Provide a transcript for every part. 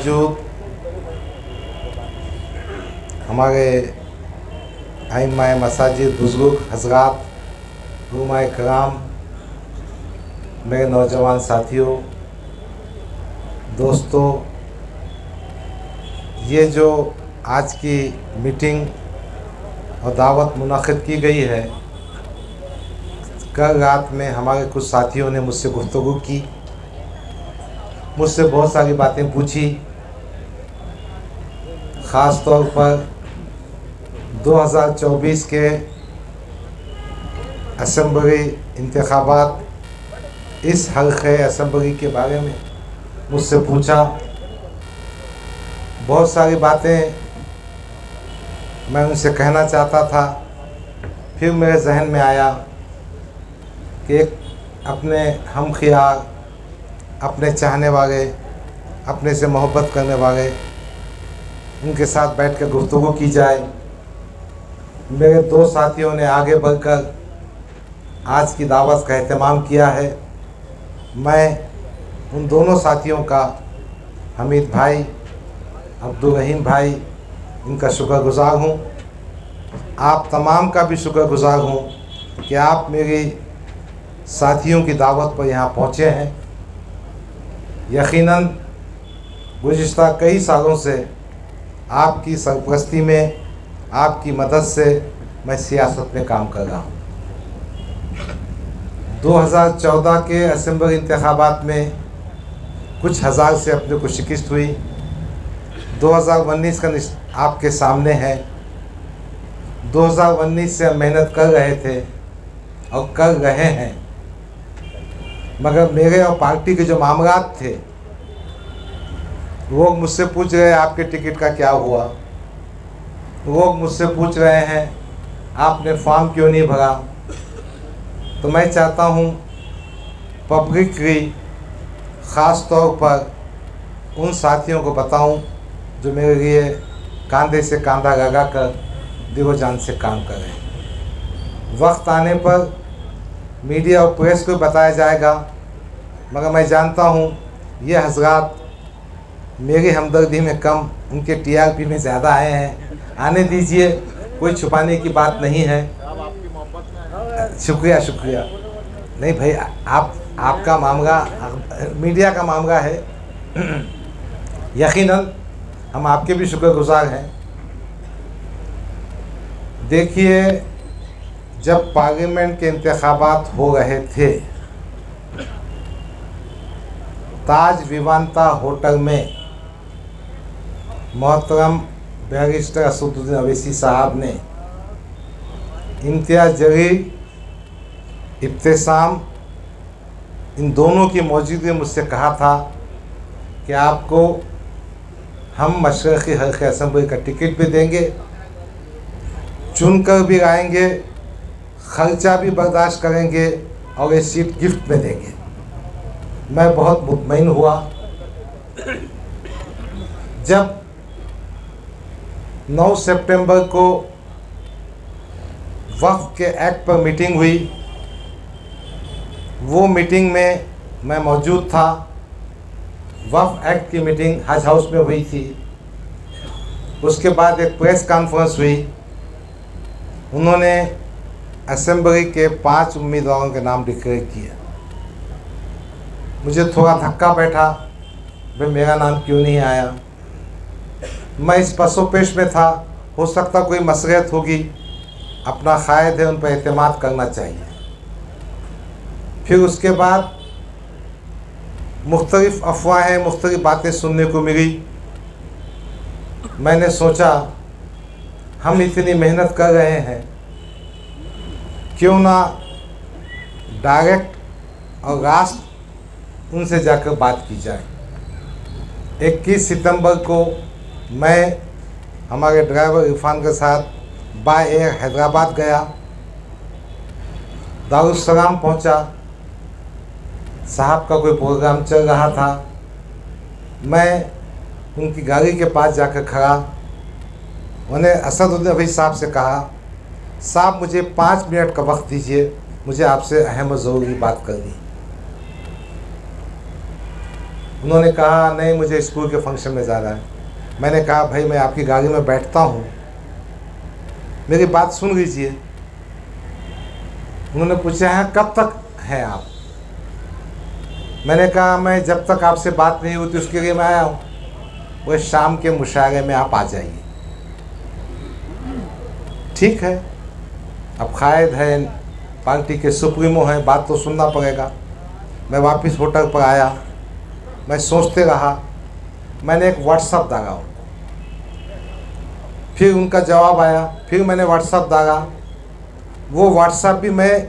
जो हमारे आइम्माए मसाजिद बुज़ुर्ग हज़रात, उलमाए कराम, मेरे नौजवान साथियों, दोस्तों, ये जो आज की मीटिंग और दावत मुनाक़िद की गई है, कल रात में हमारे कुछ साथियों ने मुझसे गुफ्तगू की, मुझसे बहुत सारी बातें पूछी। ख़ास तौर पर 2024 के असम्बली इंतख़ाबात, इस हल्क़े असम्बली के बारे में मुझसे पूछा। बहुत सारी बातें मैं उनसे कहना चाहता था। फिर मेरे जहन में आया कि एक अपने हमख़ियार, अपने चाहने वाले, अपने से मोहब्बत करने वाले, उनके साथ बैठ कर गुफ्तगू की जाए। मेरे दो साथियों ने आगे बढ़कर आज की दावत का एहतमाम किया है। मैं उन दोनों साथियों का, हमीद भाई, अब्दुल रहीम भाई, इनका शुक्रगुज़ार हूँ। आप तमाम का भी शुक्रगुज़ार हूँ कि आप मेरी साथियों की दावत पर यहाँ पहुँचे हैं। यकीनन गुज़िश्ता कई सालों से आपकी सरपरस्ती में, आपकी मदद से मैं सियासत में काम कर रहा हूँ। 2014 के असम्बली इंतख़ाबात में कुछ हज़ार से अपने को शिकस्त हुई। 2019 का आपके सामने है। 2019 से हम मेहनत कर रहे थे और कर रहे हैं, मगर मेरे और पार्टी के जो मामलात थे, लोग मुझसे पूछ रहे हैं आपके टिकट का क्या हुआ। लोग मुझसे पूछ रहे हैं आपने फॉर्म क्यों नहीं भरा। तो मैं चाहता हूँ पब्लिकली, ख़ास तौर पर उन साथियों को बताऊं जो मेरे लिए कंधे से कंधा लगा कर दिलो जान से काम कर रहे हैं। वक्त आने पर मीडिया और प्रेस को बताया जाएगा, मगर मैं जानता हूँ ये हज़रात मेरी हमदर्दी में कम, उनके टीआरपी में ज़्यादा आए हैं। आने दीजिए, कोई छुपाने की बात नहीं है। शुक्रिया शुक्रिया। नहीं भाई, आपका मामला मीडिया का मामला है। यकीनन हम आपके भी शुक्रगुज़ार हैं। देखिए, जब पार्लियामेंट के इंतख़ाबात हो रहे थे, ताज विवांता होटल में मोहतरम बैरिस्टर असदुद्दीन अवैसी साहब ने इम्तियाज़ जलील, इब्तिसाम, इन दोनों की मौजूदगी में मुझसे कहा था कि आपको हम मशरक़ी हल्क़े असम्बली का टिकट भी देंगे, चुनकर भी लाएंगे, ख़र्चा भी बर्दाश्त करेंगे और ये सीट गिफ्ट में देंगे। मैं बहुत मुतमईन हुआ। जब 9 सितंबर को वक्फ के एक्ट पर मीटिंग हुई, वो मीटिंग में मैं मौजूद था। वक्फ एक्ट की मीटिंग हज हाउस में हुई थी। उसके बाद एक प्रेस कॉन्फ्रेंस हुई। उन्होंने असेंबली के 5 उम्मीदवारों के नाम डिक्लेयर किए। मुझे थोड़ा धक्का बैठा, भाई मेरा नाम क्यों नहीं आया। मैं इस पसोपेश में था, हो सकता कोई मसलहत होगी, अपना क़ायद है, उन पर एतमाद करना चाहिए। फिर उसके बाद मुख्तलिफ़ अफवाहें, मुख्तलिफ़ बातें सुनने को मिली। मैंने सोचा हम इतनी मेहनत कर रहे हैं, क्यों ना डायरेक्ट और रास्त उनसे जाकर बात की जाए। 21 सितंबर को मैं हमारे ड्राइवर इरफान के साथ बाय एयर हैदराबाद गया। दारुस्सलाम पहुंचा। साहब का कोई प्रोग्राम चल रहा था। मैं उनकी गाड़ी के पास जाकर खड़ा, उन्हें असदुद्दीन अवैसी साहब से कहा, साहब मुझे 5 मिनट का वक्त दीजिए, मुझे आपसे अहम और ज़रूरी बात करनी। उन्होंने कहा नहीं, मुझे स्कूल के फंक्शन में जाना है। मैंने कहा भाई मैं आपकी गाड़ी में बैठता हूँ, मेरी बात सुन लीजिए। उन्होंने पूछा है कब तक हैं आप? मैंने कहा मैं जब तक आपसे बात नहीं होती उसके लिए मैं आया हूँ। वह शाम के मुशायरे में आप आ जाइए। ठीक है, अब कायद है, पार्टी के सुप्रीमो हैं, बात तो सुनना पड़ेगा। मैं वापस होटल पर आया, मैं सोचते रहा। मैंने एक व्हाट्सअप डाला, फिर उनका जवाब आया, फिर मैंने व्हाट्सअप डाला। वो व्हाट्सअप भी मैं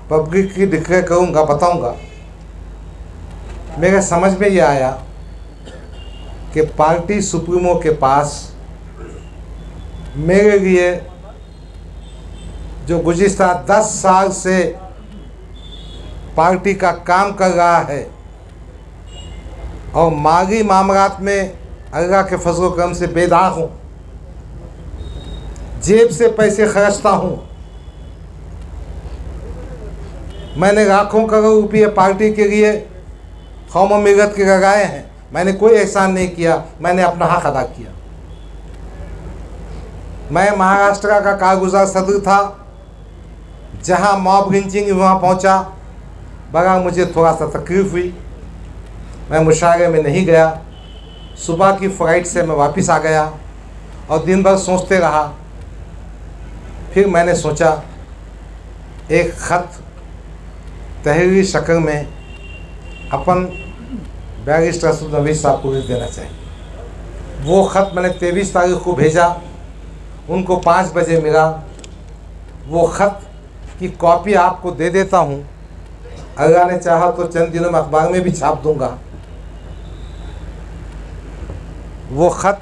पब्लिक की डिक्लेयर करूँगा, बताऊँगा। मेरे समझ में ये आया कि पार्टी सुप्रीमो के पास मेरे लिए जो गुज़िश्ता 10 साल से पार्टी का काम कर रहा है और माली मामलात में अल्लाह के फजल करम से बेदाग हूँ, जेब से पैसे खर्चता हूँ। मैंने लाखों करोड़ रुपये पार्टी के लिए कौम मिलत के लगाए हैं। मैंने कोई एहसान नहीं किया, मैंने अपना हक अदा किया। मैं महाराष्ट्र का कारगुजार सदर था, जहां मॉब लिंचिंग वहाँ पहुंचा, बगा मुझे थोड़ा सा तकलीफ हुई। मैं मुशायरे में नहीं गया। सुबह की फ़्लाइट से मैं वापस आ गया और दिन भर सोचते रहा। फिर मैंने सोचा एक ख़त तहरीरी शक्ल में अपन बैरिस्टर असद नवीद साहब को देना चाहिए। वो ख़त मैंने 23 तारीख को भेजा, उनको 5 बजे मिला। वो ख़त की कॉपी आपको दे देता हूँ, अल्लाह ने चाहा तो चंद दिनों में अखबार में भी छाप दूँगा। वो ख़त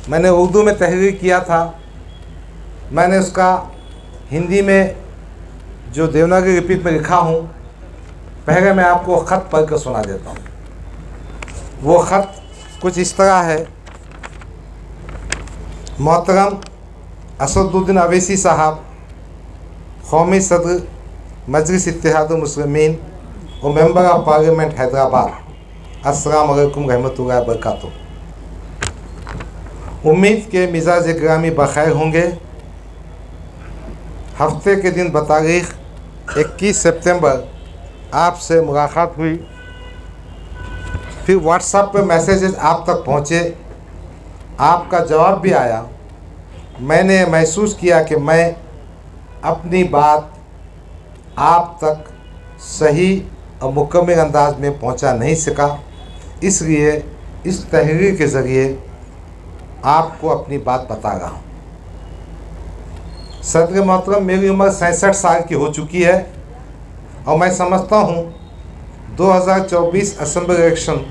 मैंने उर्दू में तहरीर किया था। मैंने उसका हिंदी में जो देवनागरी लिपि में लिखा हूँ, पहले मैं आपको ख़त पढ़ कर सुना देता हूँ। वो ख़त कुछ इस तरह है। मोहतरम असदुद्दीन अवैसी साहब, कौमी सदर मजलिस इत्तेहादुल मुस्लिमीन और मेंबर ऑफ पार्लियामेंट हैदराबाद, अस्सलाम वालेकुम रहमतुल्लाहि व बरकातुहू। उम्मीद के मिजाज ग्रामी बखैर होंगे। हफ्ते के दिन बतारीख 21 सितंबर आपसे मुलाकात हुई। फिर व्हाट्सएप पे मैसेजेस आप तक पहुँचे, आपका जवाब भी आया। मैंने महसूस किया कि मैं अपनी बात आप तक सही और मुकम्मल अंदाज में पहुंचा नहीं सका, इसलिए इस तहरीर के ज़रिए आपको अपनी बात बता रहा हूँ। सदर मोहतरम, मेरी उम्र 67 साल की हो चुकी है और मैं समझता हूँ 2024 असेंबली इलेक्शन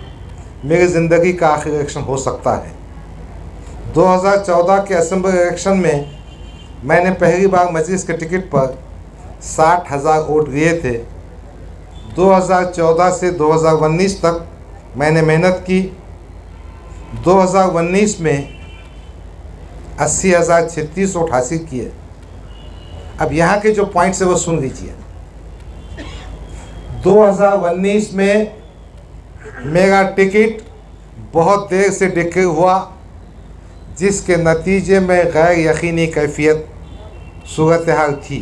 मेरी ज़िंदगी का आखिरी इलेक्शन हो सकता है। 2014 के असेंबली इलेक्शन में मैंने पहली बार मजलिस के टिकट पर 60,000 वोट लिए थे। 2014 से 2019 तक मैंने मेहनत की। 2019 में 80,036 वोट हासिल किए। अब यहाँ के जो पॉइंट्स है वो सुन लीजिए। 2019 में मेरा टिकट बहुत देर से डिक्लेयर हुआ, जिसके नतीजे में गैर यकीनी कैफियत सूरत हाल थी।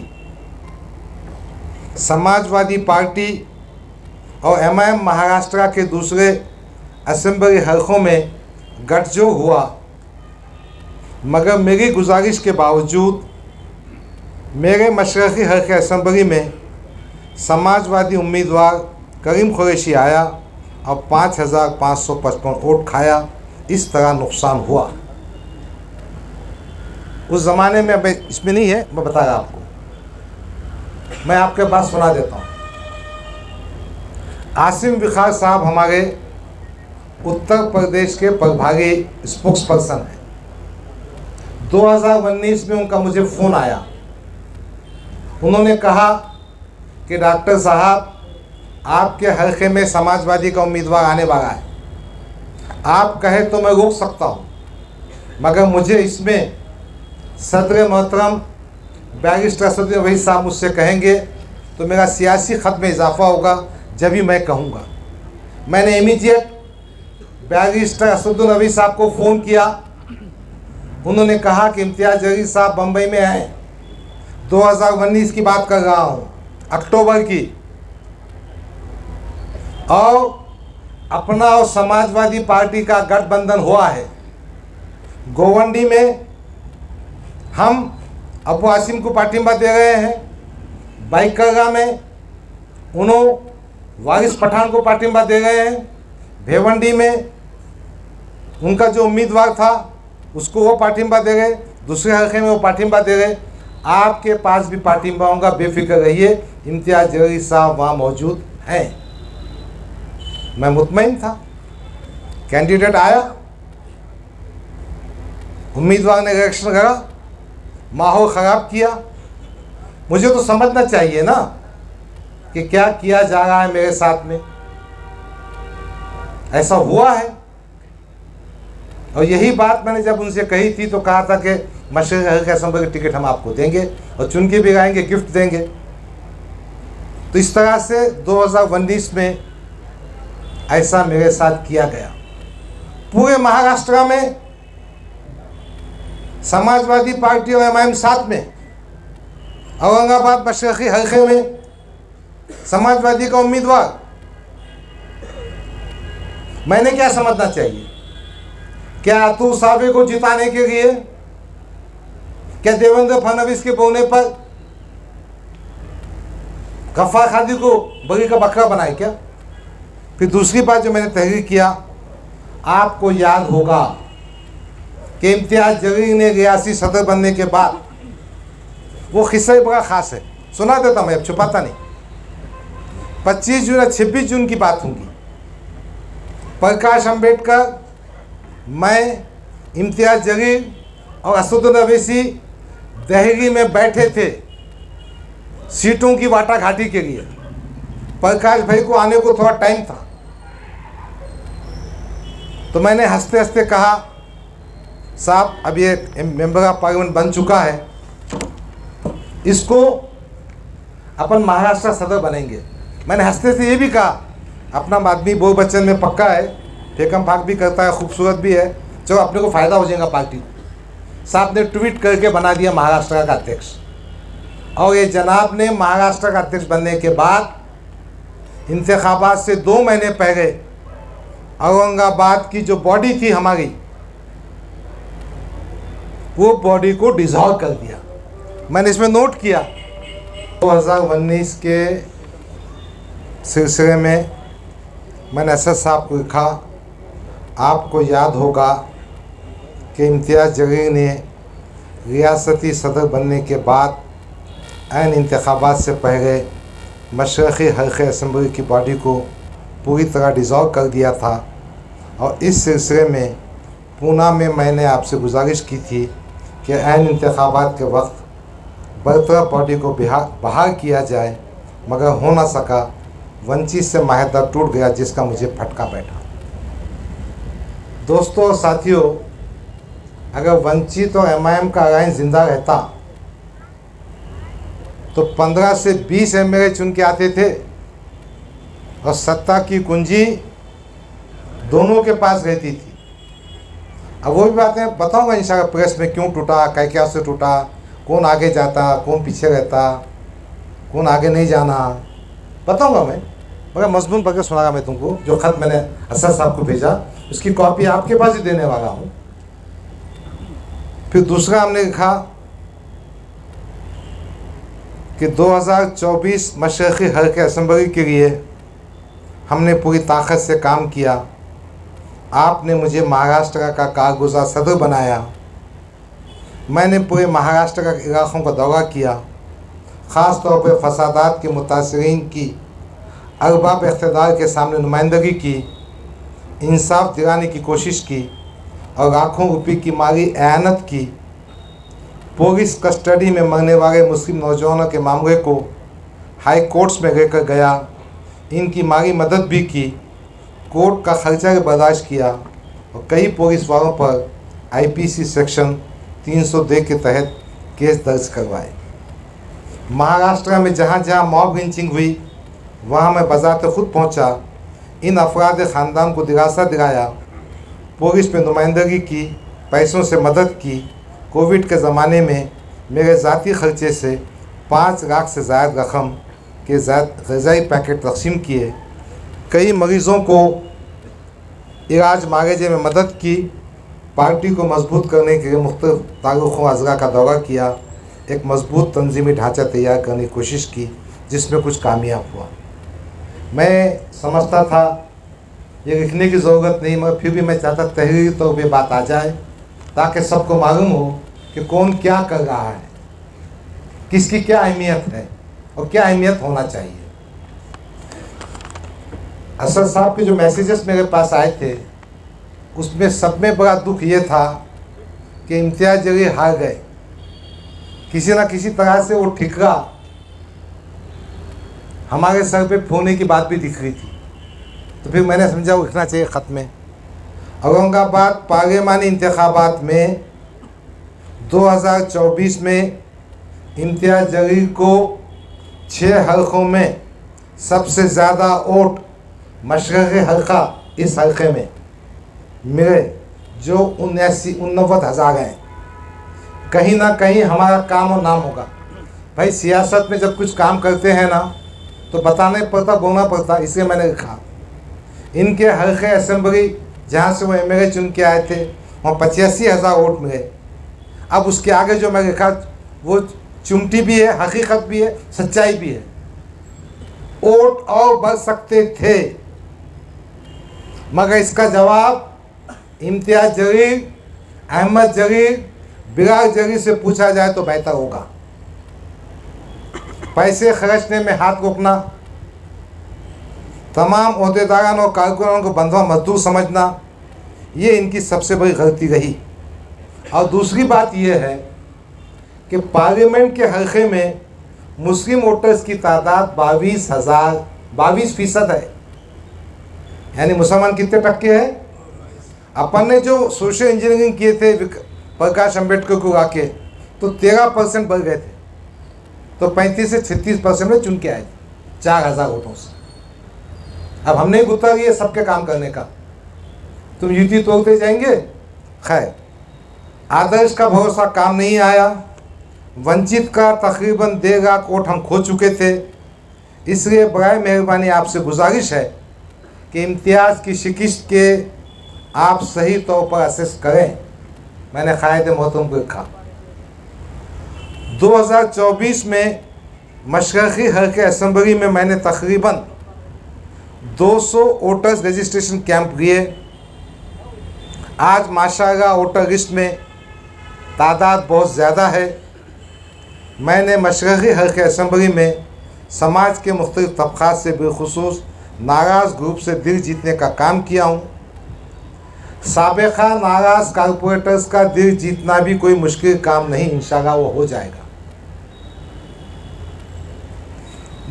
समाजवादी पार्टी और एमआईएम महाराष्ट्र के दूसरे असेंबली हलकों में गठजोड़ हुआ, मगर मेरी गुजारिश के बावजूद मेरे मशरक़ी हल्के असेंबली में समाजवादी उम्मीदवार करीम कुरैशी आया और 5,555 वोट खाया। इस तरह नुकसान हुआ। उस ज़माने में, अब इसमें नहीं है, मैं बता रहा आपको, मैं आपके पास सुना देता हूँ। आसिम विखार साहब हमारे उत्तर प्रदेश के प्रभारी स्पोक्स पर्सन हैं। 2019 में उनका मुझे फ़ोन आया। उन्होंने कहा कि डॉक्टर साहब, आपके हल्के में समाजवादी का उम्मीदवार आने वाला है, आप कहे तो मैं रोक सकता हूँ, मगर मुझे इसमें सदर मोहतरम बैरिस्टर असद नवीद साहब मुझसे कहेंगे तो मेरा सियासी ख़त में इजाफ़ा होगा, जब भी मैं कहूँगा। मैंने इमीडिएट बैरिस्टर असदुद्दीन अवी साहब को फ़ोन किया। उन्होंने कहा कि इम्तियाज़ जलील साहब बम्बई में हैं, 2019 की बात कर रहा हूँ, अक्टूबर की, और अपना और समाजवादी पार्टी का गठबंधन हुआ है। गोवंडी में हम अबू आसिम को पाठिंबा दे रहे हैं, बाइकरगा में उन्होंने वारिस पठान को पाठिंबा दे रहे हैं, भेवंडी में उनका जो उम्मीदवार था उसको वो पाठिंबा दे गए, दूसरे हल्के में वो पाठिंबा दे गए। आपके पास भी पाठिंबा होगा, बेफिक्र रहिए, इम्तियाज़ जलील साहब वहाँ मौजूद हैं। मैं मुतमईन था। कैंडिडेट आया, उम्मीदवार ने इलेक्शन करा, माहौल ख़राब किया। मुझे तो समझना चाहिए ना कि क्या किया जा रहा है मेरे साथ में। ऐसा हुआ है, और यही बात मैंने जब उनसे कही थी तो कहा था कि मशरक़ी हल्के असेंबली की टिकट हम आपको देंगे और चुन के भी आएंगे, गिफ्ट देंगे। तो इस तरह से 2019 में ऐसा मेरे साथ किया गया। पूरे महाराष्ट्र में समाजवादी पार्टी और एमआईएम साथ में, औरंगाबाद मशरक़ी हल्के में समाजवादी का उम्मीदवार। मैंने क्या समझना चाहिए? क्या अतुल सावे को जिताने के लिए, क्या देवेंद्र फडणवीस के बोलने पर गफ्फार खादी को बगी का बकरा बनाए क्या? फिर दूसरी बात जो मैंने तहरीर किया, आपको याद होगा कि इम्तियाज़ जलील ने रियासी सदर बनने के बाद, वो किस्सा बड़ा ख़ास है, सुना देता मैं, अब छुपाता नहीं। 25 जून या 26 जून की बात होगी। प्रकाश अंबेडकर, मैं, इम्तियाज़ जलील और असदुद्दीन अवैसी दिल्ली में बैठे थे सीटों की वाटाघाटी के लिए। प्रकाश भाई को आने को थोड़ा टाइम था, तो मैंने हंसते हंसते कहा, साहब अब ये मेंबर ऑफ पार्लियामेंट बन चुका है, इसको अपन महाराष्ट्र सदर बनेंगे। मैंने हंसते से ये भी कहा, अपना आदमी बोल बच्चन में पक्का है, फेकम फाक भी करता है, खूबसूरत भी है, चलो अपने को फ़ायदा हो जाएगा पार्टी को। साहब ने ट्वीट करके बना दिया महाराष्ट्र का अध्यक्ष, और ये जनाब ने महाराष्ट्र का अध्यक्ष बनने के बाद इंतखाबात से 2 महीने पहले औरंगाबाद की जो बॉडी थी हमारी, वो बॉडी को डिसॉल्व कर दिया। मैंने इसमें नोट किया। 2019 के सिलसिले में मैंने एसएस साहब को लिखा, आपको याद होगा कि इम्तियाज़ जलील ने रियासती सदर बनने के बाद ऐन इंतखाबात से पहले मशरक़ी हल्के असेंबली की बॉडी को पूरी तरह डिसॉल्व कर दिया था, और इस सिलसिले में पूना में मैंने आपसे गुजारिश की थी कि ऐन इंतखाबात के वक्त बरतरफ बॉडी को बहाल किया जाए, मगर हो ना सका। वंचित से माहिदा टूट गया, जिसका मुझे फटका बैठा। दोस्तों और साथियों, अगर वंचित और एमआईएम का अलायंस जिंदा रहता तो 15 से 20 एमएलए चुन के आते थे, और सत्ता की कुंजी दोनों के पास रहती थी। अब वो भी बातें बताऊंगा इंशाल्लाह प्रेस में, क्यों टूटा, क्या से टूटा, कौन आगे जाता, कौन पीछे रहता, कौन आगे नहीं जाना, बताऊंगा मैं, मगर मजमून पढ़ के सुनागा मैं तुमको। जो ख़त मैंने असद साहब को भेजा, उसकी कॉपी आपके पास ही देने वाला हूँ। फिर दूसरा हमने लिखा कि 2024 मशरक़ी हल्के असेंबली के लिए हमने पूरी ताकत से काम किया। आपने मुझे महाराष्ट्र का कारगुजार सदर बनाया। मैंने पूरे महाराष्ट्र के इलाक़ों का दौरा किया, ख़ास तौर पर फसादात के मुतासरीन की अरबाब इक़्तिदार के सामने नुमाइंदगी की, इंसाफ दिलाने की कोशिश की, और लाखों रुपये की माली एयानत की। पुलिस कस्टडी में मरने वाले मुस्लिम नौजवानों के मामले को हाई कोर्ट्स में लेकर गया, इनकी माली मदद भी की, कोर्ट का खर्चा भी बर्दाश्त किया, और कई पुलिस वालों पर आईपीसी सेक्शन 302 के तहत केस दर्ज करवाए। महाराष्ट्र में जहाँ जहाँ मॉब लिंचिंग हुई, वहाँ मैं बज़ाते खुद पहुँचा, इन अफराद ख़ानदान को दिलासा दिलाया, पुलिस में नुमाइंदगी की, पैसों से मदद की। कोविड के ज़माने में मेरे ज़ाती खर्चे से 5 लाख से ज़्यादा रकम के ग़िज़ाई पैकेट तक़सीम किए। कई मरीज़ों को इलाज मांगे में मदद की। पार्टी को मजबूत करने के लिए मुख्तलिफ ताल्लुक़ों अज़ला का दौरा किया। एक मजबूत तंजीमी ढांचा तैयार करने की कोशिश की, जिसमें कुछ कामयाब हुआ। मैं समझता था ये लिखने की ज़रूरत नहीं, मगर फिर भी मैं चाहता तहरीरी तौर पे बात आ जाए, ताकि सबको मालूम हो कि कौन क्या कर रहा है, किसकी क्या अहमियत है और क्या अहमियत होना चाहिए। असद साहब के जो मैसेजेस मेरे पास आए थे, उसमें सब में बड़ा दुख ये था कि इम्तियाज़ जलील हार गए। किसी न किसी तरह से वो ठिकरा हमारे सर पे फोड़ने की बात भी दिख रही थी। तो फिर मैंने समझा वो लिखना चाहिए ख़त में। औरंगाबाद पार्लिमानी इंतखाबात में 2024 में इम्तियाज़ जलील को 6 हलकों में सबसे ज़्यादा वोट मशरक़ी हल्का इस हल्के में मिले, जो 89,000 हैं। कहीं ना कहीं हमारा काम और नाम होगा। भाई सियासत में जब कुछ काम करते हैं ना, तो बताना पड़ता, बोलना पड़ता। इसलिए मैंने लिखा इनके हल्के असेंबली जहाँ से वो MLA चुन के आए थे, वहाँ 85,000 वोट मिले। अब उसके आगे जो मैं लिखा वो चुमटी भी है, हकीकत भी है, सच्चाई भी है। वोट और बढ़ सकते थे, मगर इसका जवाब इम्तियाज़ जलील, अहमद जलील, बिलाल जलील से पूछा जाए तो बेहतर होगा। पैसे खर्चने में हाथ रोकना, तमाम ओहदेदारान और कारकुनान को बंधुआ मजदूर समझना, ये इनकी सबसे बड़ी गलती रही। और दूसरी बात यह है कि पार्लियामेंट के हल्के में मुस्लिम वोटर्स की तादाद 22% है। यानी मुसलमान कितने टक्के हैं? अपन ने जो सोशल इंजीनियरिंग किए थे प्रकाश अम्बेडकर को आके, तो 13% बढ़ गए थे। तो 35 से 36% में चुन के आए थे 4,000 वोटों से। अब हम नहीं गुत्ता ये सबके काम करने का, तुम युति तोड़ते जाएंगे। खैर, आदर्श का भरोसा काम नहीं आया। वंचित का तकरीबन 1.5 लाख वोट हम खो चुके थे। इसलिए बराए मेहरबानी आपसे गुजारिश है कि इम्तियाज़ की शिकस्त के आप सही तौर पर असेस करें। मैंने कायदे मोहतरम को लिखा 2024 में मशरक़ी हल्के असेंबली में मैंने तकरीबन 200 वोटर्स रजिस्ट्रेशन कैंप लिए। आज माशाअल्लाह वोटर लिस्ट में तादाद बहुत ज़्यादा है। मैंने मशरक़ी हल्के असेंबली में समाज के मुख्तलिफ तबक़ात से बिलखुसूस नाराज़ ग्रुप से दिल जीतने का काम किया हूँ। साबिक़ा नाराज़ कारपोरेटर्स का दिल जीतना भी कोई मुश्किल काम नहीं, इंशाअल्लाह वो हो जाएगा।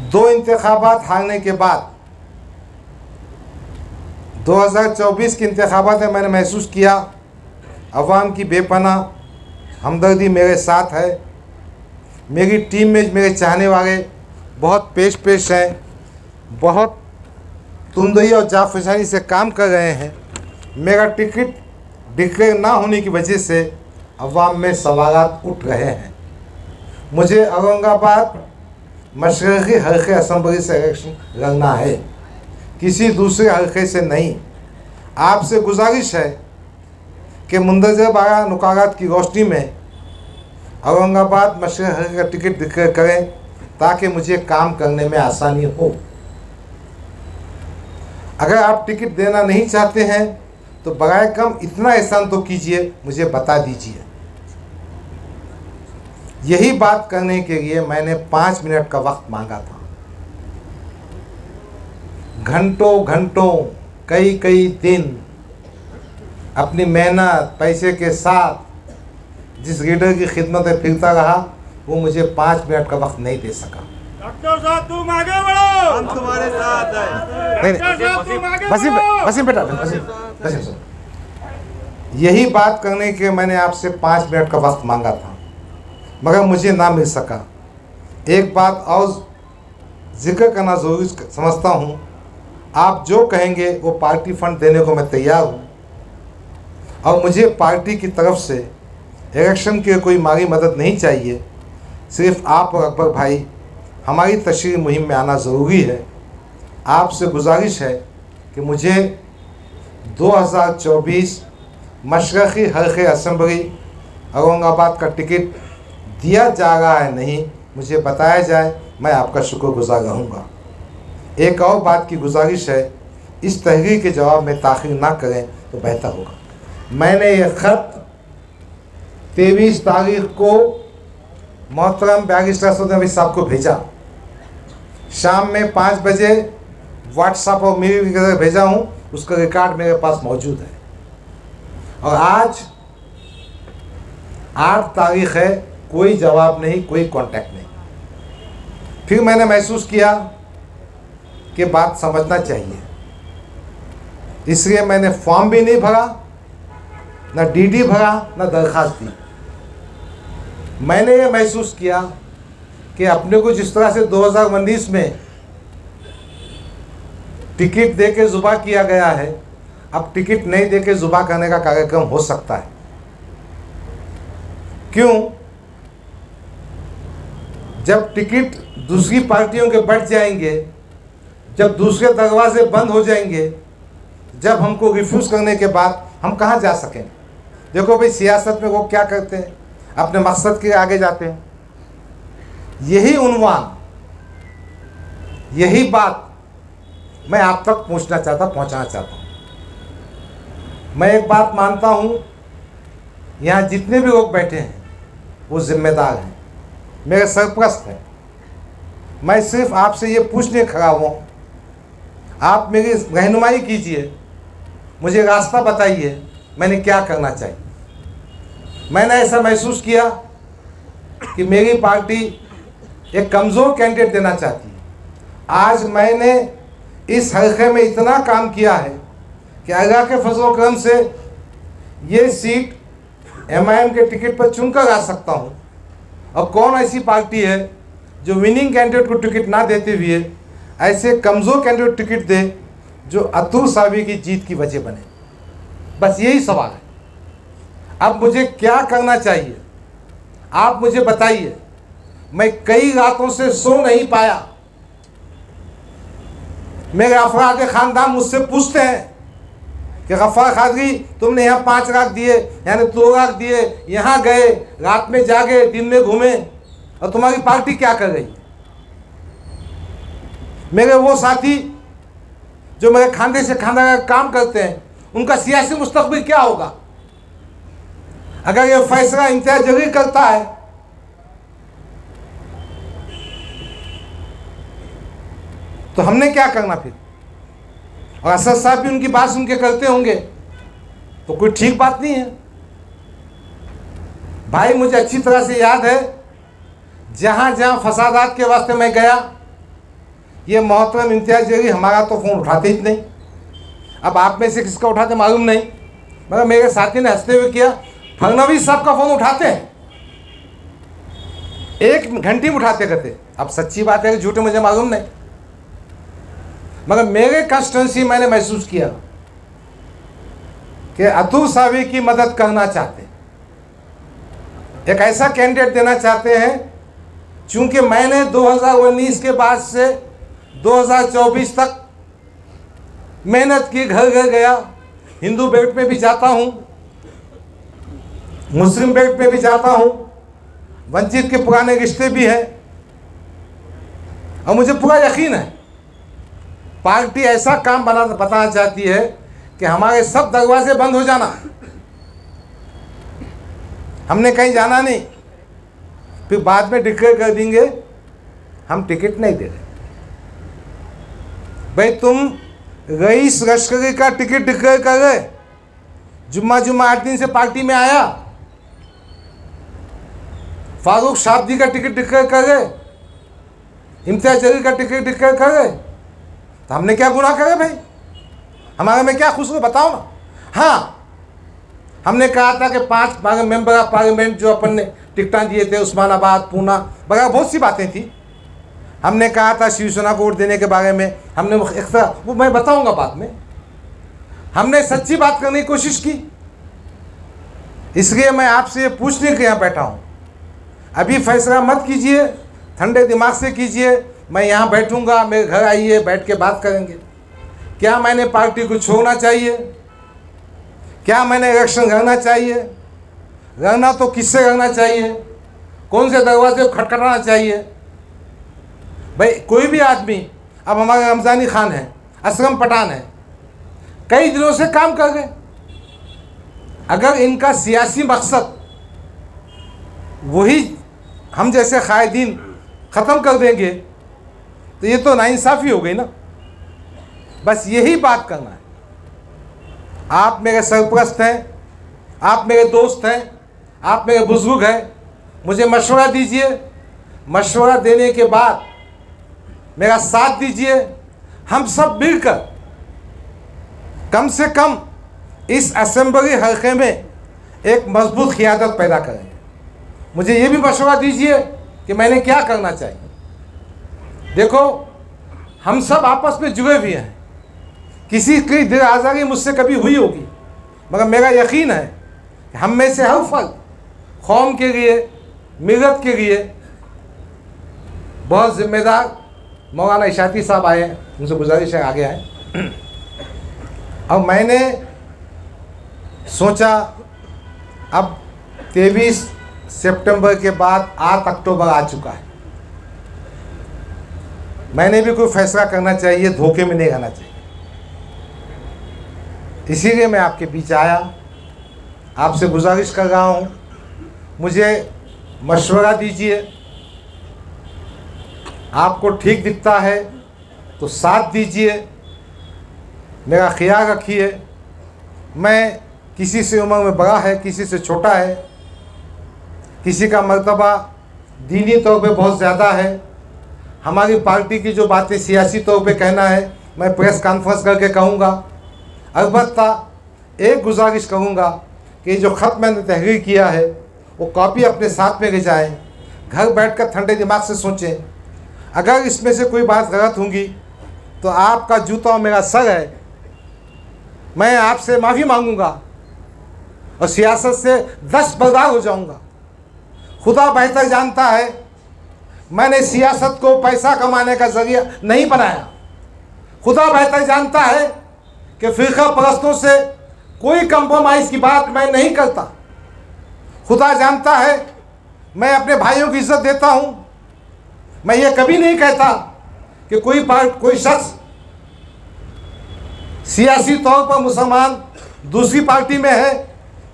2 इंतखाबात हारने के बाद 2024 के इंतखाबात में मैंने महसूस किया अवाम की बेपनाह हमदर्दी मेरे साथ है। मेरी टीम में मेरे चाहने वाले बहुत पेश हैं, बहुत तुंदई और जाफशानी से काम कर रहे हैं। मेरा टिकट डिक्लेयर ना होने की वजह से अवाम में सवालात उठ रहे हैं। मुझे औरंगाबाद मशरक़ी हल्के असेंबली से इलेक्शन लड़ना है, किसी दूसरे हल्के से नहीं। आपसे गुजारिश है कि मुंदरजा बारह नुकारात की रोशनी में औरंगाबाद मशरक़ी हल्के का टिकट डिक्लेयर करें, ताकि मुझे काम करने में आसानी हो। अगर आप टिकट देना नहीं चाहते हैं तो बराए कम इतना एहसान तो कीजिए, मुझे बता दीजिए। यही बात करने के लिए मैंने 5 मिनट का वक्त मांगा था। घंटों कई दिन अपनी मेहनत पैसे के साथ जिस लीडर की खिदमत में फिरता रहा, वो मुझे 5 मिनट का वक्त नहीं दे सका। डॉक्टर साहब तुम आगे बढ़ो, हम तुम्हारे साथ हैं। वसीम बेटा वसीम, यही बात करने के मैंने आपसे 5 मिनट का वक्त मांगा था, मगर मुझे ना मिल सका। एक बात और जिक्र करना ज़रूरी समझता हूँ, आप जो कहेंगे वो पार्टी फंड देने को मैं तैयार हूँ। और मुझे पार्टी की तरफ से इलेक्शन की कोई माली मदद नहीं चाहिए। सिर्फ आप और अकबर भाई हमारी तशरीह मुहिम में आना ज़रूरी है। आपसे गुजारिश है कि मुझे 2024 मशरक़ी हल्क़े असम्बली औरंगाबाद का टिकट दिया जा रहा है नहीं, मुझे बताया जाए, मैं आपका शुक्रगुजार रहूँगा। एक और बात की गुजारिश है, इस तहरीर के जवाब में ताख़ीर ना करें तो बेहतर होगा। मैंने ये ख़त 23 तारीख को मोहतरम बैरिस्टर असद नबी साहब को भेजा। शाम में 5 बजे व्हाट्सएप और मेल वगैरह भेजा हूँ, उसका रिकॉर्ड मेरे पास मौजूद है। और आज 8 तारीख है, कोई जवाब नहीं, कोई कांटेक्ट नहीं। फिर मैंने महसूस किया कि बात समझना चाहिए, इसलिए मैंने फॉर्म भी नहीं भरा, ना डीडी भरा, ना दरख्वास्त दी। मैंने ये महसूस किया कि अपने को जिस तरह से 2019 में टिकट दे के जुबा किया गया है, अब टिकट नहीं दे के जुबा करने का कार्यक्रम हो सकता है। क्यों? जब टिकट दूसरी पार्टियों के बढ़ जाएंगे, जब दूसरे दरवाजे बंद हो जाएंगे, जब हमको रिफ्यूज़ करने के बाद हम कहाँ जा सकेंगे? देखो भाई, सियासत में वो क्या करते हैं, अपने मकसद के आगे जाते हैं। यही उन्वान, यही बात मैं आप तक पहुंचाना चाहता हूं। मैं एक बात मानता हूं, यहाँ जितने भी लोग बैठे हैं वो जिम्मेदार हैं, मेरे सरपरस्त हैं। मैं सिर्फ आपसे ये पूछने खड़ा हूँ, आप मेरी रहनुमाई कीजिए, मुझे रास्ता बताइए, मैंने क्या करना चाहिए। मैंने ऐसा महसूस किया कि मेरी पार्टी एक कमज़ोर कैंडिडेट देना चाहती है। आज मैंने इस हल्के में इतना काम किया है कि अल्लाह के फजल करम से ये सीट MIM के टिकट पर चुनकर आ सकता हूँ। और कौन ऐसी पार्टी है जो विनिंग कैंडिडेट को टिकट ना देते हुए ऐसे कमज़ोर कैंडिडेट टिकट दे जो अतुल सावी की जीत की वजह बने? बस यही सवाल है। अब मुझे क्या करना चाहिए, आप मुझे बताइए। मैं कई रातों से सो नहीं पाया। मेरे अफराद ख़ानदान मुझसे पूछते हैं कि गफ्फार कादरी, तुमने यहाँ 5 लाख दिए, यानी 2 लाख दिए, यहाँ गए, रात में जागे, दिन में घूमे, और तुम्हारी पार्टी क्या कर रही है? मेरे वो साथी जो मेरे खांदे से खांदा का काम करते हैं, उनका सियासी मुस्तकबिल क्या होगा? अगर ये फैसला इम्तियाज जलील करता है तो हमने क्या करना फिर? और असद साहब भी उनकी बात सुन के करते होंगे तो कोई ठीक बात नहीं है। भाई, मुझे अच्छी तरह से याद है, जहाँ जहाँ फसादात के वास्ते मैं गया, ये मोहतरम इम्तियाज जलील हमारा तो फ़ोन उठाते ही नहीं। अब आप में से किसका उठाते मालूम नहीं, मगर मेरे साथी ने हंसते हुए किया, फडणवीस साहब का फ़ोन उठाते हैं, 1 घंटे में उठाते करते। अब सच्ची बात है कि झूठे मुझे मालूम नहीं, मगर मेरे कंस्टिट्यूंसी मैंने महसूस किया कि अतुल सावी की मदद करना चाहते, एक ऐसा कैंडिडेट देना चाहते हैं। चूंकि मैंने 2019 के बाद से 2024 तक मेहनत की, घर घर गया, हिंदू बेल्ट में भी जाता हूँ, मुस्लिम बेल्ट में भी जाता हूँ, वंचित के पुराने रिश्ते भी हैं, और मुझे पूरा यकीन है पार्टी ऐसा काम बताना चाहती है कि हमारे सब दरवाजे बंद हो जाना, हमने कहीं जाना नहीं, फिर बाद में डिक्लेयर कर देंगे हम टिकट नहीं दे रहे। भाई, तुम रईस लश्करी का टिकट डिक्लेयर कर गए, जुम्मा 8 दिन से पार्टी में आया, फारूक शाब्दी का टिकट डिक्लेयर कर गए, इम्तियाज जलील का टिकट डिक्लेयर कर गए, तो हमने क्या गुनाह करे भाई? हमारे में क्या खुशबू, बताओ ना। हाँ, हमने कहा था कि 5 मेंबर ऑफ पार्लियामेंट जो अपन ने टिकटां दिए थे, उस्मानाबाद, पूना वगैरह बहुत सी बातें थी, हमने कहा था शिवसेना को वोट देने के बारे में, हमने वो मैं बताऊंगा बाद में। हमने सच्ची बात करने की कोशिश की, इसलिए मैं आपसे पूछने के यहाँ बैठा हूँ। अभी फैसला मत कीजिए, ठंडे दिमाग से कीजिए। मैं यहाँ बैठूंगा, मेरे घर आइए, बैठ के बात करेंगे। क्या मैंने पार्टी को छोड़ना चाहिए? क्या मैंने इलेक्शन लड़ना चाहिए? लड़ना तो किससे लड़ना चाहिए? कौन से दरवाजे को खटखटाना चाहिए? भाई कोई भी आदमी, अब हमारे रमज़ानी खान है, असलम पठान है, कई दिनों से काम कर रहे। अगर इनका सियासी मकसद वही हम जैसे कायदीन ख़त्म कर देंगे तो ये तो नाइंसाफ़ी हो गई ना। बस यही बात करना है। आप मेरे सरपरस्त हैं, आप मेरे दोस्त हैं, आप मेरे बुजुर्ग हैं, मुझे मशवरा दीजिए। मशवरा देने के बाद मेरा साथ दीजिए। हम सब मिलकर कम से कम इस असेंबली हल्के में एक मजबूत क़ियादत पैदा करेंगे। मुझे ये भी मशवरा दीजिए कि मैंने क्या करना चाहिए। देखो, हम सब आपस में जुड़े हुए हैं। किसी की दिल आज़ारी मुझसे कभी हुई होगी, मगर मेरा यकीन है कि हम में से हर फर्द कौम के लिए, मिलत के लिए बहुत जिम्मेदार। मौलाना इशाती साहब आए हैं, उनसे गुजारिश है आगे आए। अब मैंने सोचा अब 23 सितंबर के बाद 8 अक्टूबर आ चुका है, मैंने भी कोई फैसला करना चाहिए, धोखे में नहीं रहना चाहिए। इसीलिए मैं आपके बीच आया, आपसे गुजारिश कर रहा हूँ, मुझे मशवरा दीजिए। आपको ठीक दिखता है तो साथ दीजिए, मेरा ख्याल रखिए। मैं किसी से उम्र में बड़ा है, किसी से छोटा है, किसी का मर्तबा दीनी तौर पे बहुत ज़्यादा है। हमारी पार्टी की जो बातें सियासी तौर पे कहना है मैं प्रेस कॉन्फ्रेंस करके कहूँगा। अलबत्ता एक गुजारिश करूँगा कि जो ख़त मैंने तहरीर किया है वो कॉपी अपने साथ में ले जाएँ, घर बैठकर ठंडे दिमाग से सोचें। अगर इसमें से कोई बात गलत होंगी तो आपका जूता मेरा सर है, मैं आपसे माफ़ी मांगूंगा और सियासत से दस्तबरदार हो जाऊंगा। खुदा बेहतर जानता है, मैंने सियासत को पैसा कमाने का ज़रिया नहीं बनाया। खुदा बेहतर जानता है कि फ़िरका परस्तों से कोई कंप्रोमाइज़ की बात मैं नहीं करता। खुदा जानता है मैं अपने भाइयों की इज़्ज़त देता हूँ। मैं ये कभी नहीं कहता कि कोई शख्स सियासी तौर पर मुसलमान दूसरी पार्टी में है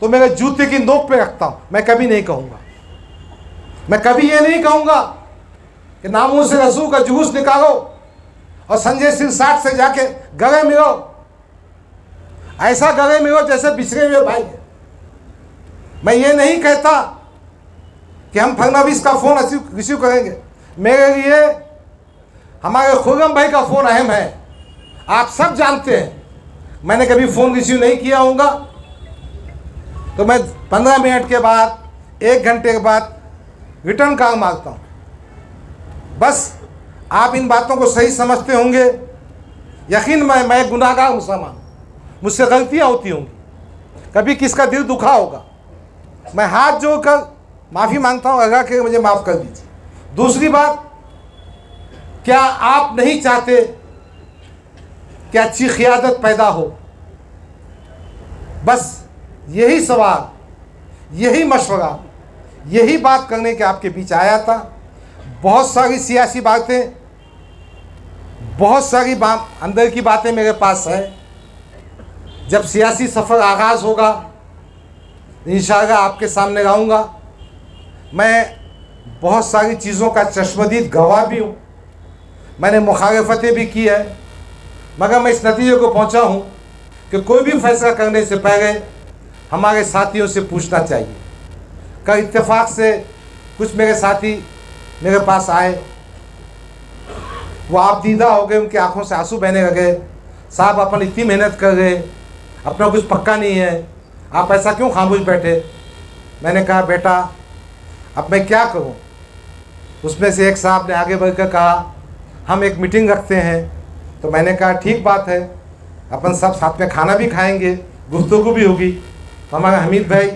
तो मेरे जूते की नोक पे रखता हूँ, मैं कभी नहीं कहूँगा। मैं कभी ये नहीं कहूँगा कि नामूस से रसूल का जुलूस निकालो और संजय सिंह साठ से जाके गले मिलो, ऐसा गले मिलो जैसे बिछड़े हुए भाई हैं। मैं ये नहीं कहता कि हम फडणवीस का फ़ोन रिसीव करेंगे। मेरे लिए हमारे खुर्रम भाई का फ़ोन अहम है, आप सब जानते हैं। मैंने कभी फ़ोन रिसीव नहीं किया होगा तो मैं 15 मिनट के बाद, 1 घंटे के बाद रिटर्न कॉल मारता हूँ। बस आप इन बातों को सही समझते होंगे। यकीन मैं गुनाहगार मुसलमान, मुझसे गलतियाँ होती होंगी, कभी किसका दिल दुखा होगा। मैं हाथ जोड़कर माफ़ी मांगता हूँ, अल्लाह के मुझे माफ़ कर दीजिए। दूसरी बात, क्या आप नहीं चाहते कि अच्छी क़ियादत पैदा हो? बस यही सवाल, यही मशवरा, यही बात करने के आपके बीच आया था। बहुत सारी सियासी बातें, बहुत सारी अंदर की बातें मेरे पास है। जब सियासी सफ़र आगाज़ होगा इंशाअल्लाह आपके सामने आऊँगा। मैं बहुत सारी चीज़ों का चश्मदीद गवाह भी हूँ, मैंने मुखालफतें भी की है, मगर मैं इस नतीजे को पहुँचा हूँ कि कोई भी फैसला करने से पहले हमारे साथियों से पूछना चाहिए। कल इत्तेफाक से कुछ मेरे साथी मेरे पास आए, वो आप दीदा हो गए, उनकी आंखों से आंसू बहने लगे। साहब अपन इतनी मेहनत कर रहे, अपना कुछ पक्का नहीं है, आप ऐसा क्यों खामोश बैठे? मैंने कहा बेटा अब मैं क्या करूं? उसमें से एक साहब ने आगे बढ़कर कहा हम एक मीटिंग रखते हैं। तो मैंने कहा ठीक बात है, अपन सब साथ में खाना भी खाएंगे, गुफ्तगू भी होगी। तो हमारे हमीद भाई,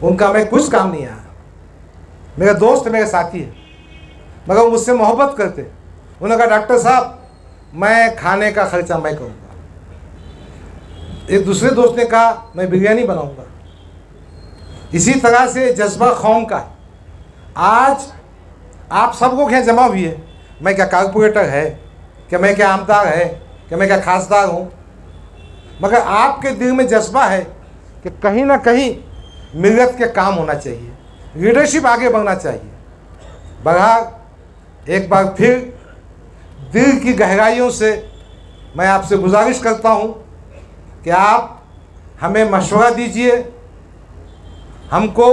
उनका मैं कुछ काम नहीं आया, मेरा दोस्त है, मेरे साथी है, मगर वो मुझसे मोहब्बत करते। उन्होंने कहा डॉक्टर साहब मैं खाने का खर्चा मैं करूँगा। एक दूसरे दोस्त ने कहा मैं बिरयानी बनाऊँगा। इसी तरह से जज्बा कौम का है। आज आप सब लोग यहाँ जमा हुए हैं, मैं क्या कारपोरेटर है, कि मैं क्या आमदार है, कि मैं क्या खासदार हूँ, मगर आपके दिल में जज्बा है कि कहीं ना कहीं मिलत के काम होना चाहिए, लीडरशिप आगे बढ़ना चाहिए। बहरहाल एक बार फिर दिल की गहराइयों से मैं आपसे गुजारिश करता हूँ कि आप हमें मशवरा दीजिए, हमको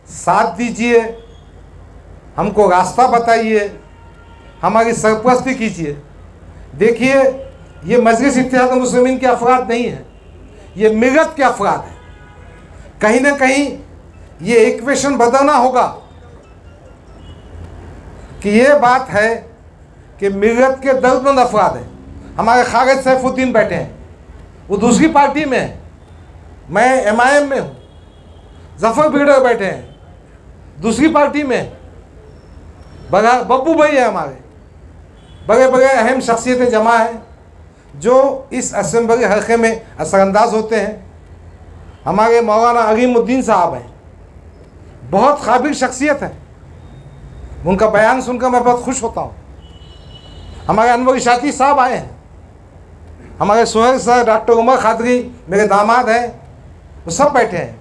साथ दीजिए, हमको रास्ता बताइए, हमारी सरपरस्ती कीजिए। देखिए ये मजलिस इत्तेहाद मुस्लिमीन के अफराद नहीं है, ये मिलत के अफराद हैं। कहीं ना कहीं ये इक्वेशन बदलना होगा कि ये बात है कि मिलत के दर्दमंद अफराद हैं। हमारे खालिद सैफुद्दीन बैठे हैं, वो दूसरी पार्टी में है, मैं MIM में हूँ। जफ़र बिगड़र बैठे हैं, दूसरी पार्टी में। बब्बू भाई है, हमारे बड़े बड़े अहम शख्सियतें जमा हैं जो इस असेंबली हल्के में असरअंदाज होते हैं। हमारे मौलाना अलीमुद्दीन साहब हैं, बहुत काबिल शख्सियत है, उनका बयान सुनकर मैं बहुत खुश होता हूँ। हमारे अनवर इशाती साहब आए हैं, हमारे सुहेल सर, डॉक्टर उमर खादरी मेरे दामाद हैं, वो सब बैठे हैं।